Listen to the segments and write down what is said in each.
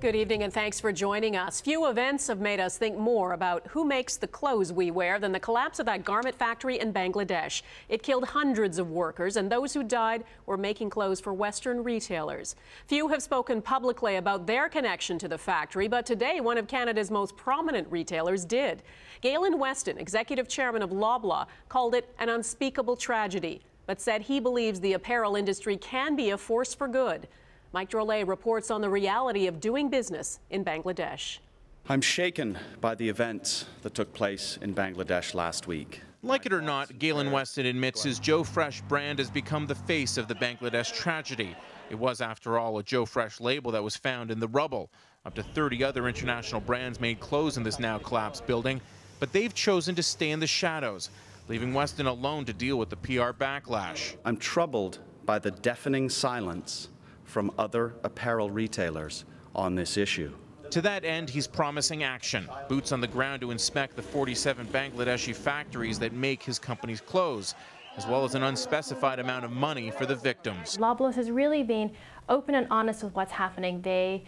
Good evening and thanks for joining us. Few events have made us think more about who makes the clothes we wear than the collapse of that garment factory in Bangladesh. It killed hundreds of workers, and those who died were making clothes for Western retailers. Few have spoken publicly about their connection to the factory, but today one of Canada's most prominent retailers did. Galen Weston, executive chairman of Loblaw, called it an unspeakable tragedy, but said he believes the apparel industry can be a force for good. Mike Drolet reports on the reality of doing business in Bangladesh. I'm shaken by the events that took place in Bangladesh last week. Like it or not, Galen Weston admits his Joe Fresh brand has become the face of the Bangladesh tragedy. It was, after all, a Joe Fresh label that was found in the rubble. Up to 30 other international brands made clothes in this now collapsed building, but they've chosen to stay in the shadows, leaving Weston alone to deal with the PR backlash. I'm troubled by the deafening silence from other apparel retailers on this issue. To that end, he's promising action. Boots on the ground to inspect the 47 Bangladeshi factories that make his company's clothes, as well as an unspecified amount of money for the victims. Loblaw has really been open and honest with what's happening. They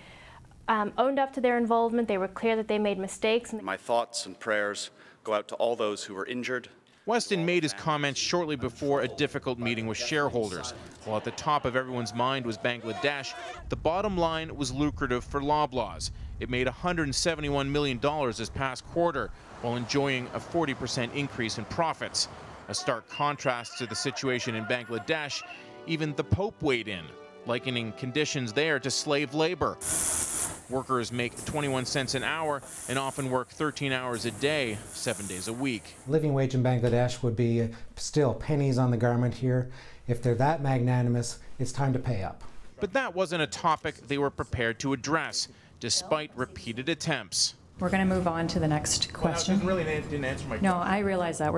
owned up to their involvement. They were clear that they made mistakes. My thoughts and prayers go out to all those who were injured. Weston made his comments shortly before a difficult meeting with shareholders. While at the top of everyone's mind was Bangladesh, the bottom line was lucrative for Loblaws. It made $171 million this past quarter, while enjoying a 40% increase in profits. A stark contrast to the situation in Bangladesh, even the Pope weighed in, likening conditions there to slave labor. Workers make 21 cents an hour and often work 13 hours a day, 7 days a week. Living wage in Bangladesh would be still pennies on the garment here. If they're that magnanimous, it's time to pay up. But that wasn't a topic they were prepared to address, despite repeated attempts. We're going to move on to the next question. Well, didn't answer my question. No, I realize that.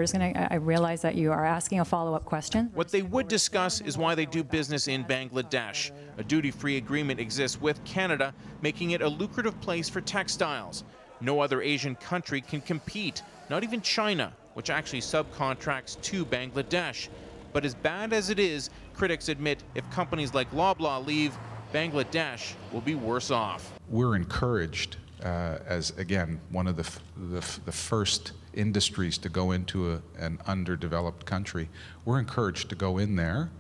I realize that you are asking a follow-up question. What they would discuss is why they do business in Bangladesh. A duty-free agreement exists with Canada, making it a lucrative place for textiles. No other Asian country can compete, not even China, which actually subcontracts to Bangladesh. But as bad as it is, critics admit if companies like Loblaw leave, Bangladesh will be worse off. We're encouraged as, again, one of the first industries to go into an underdeveloped country. We're encouraged to go in there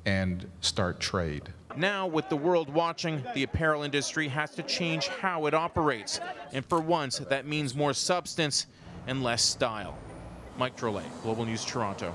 and start trade. Now, with the world watching, the apparel industry has to change how it operates. And for once, that means more substance and less style. Mike Drolet, Global News, Toronto.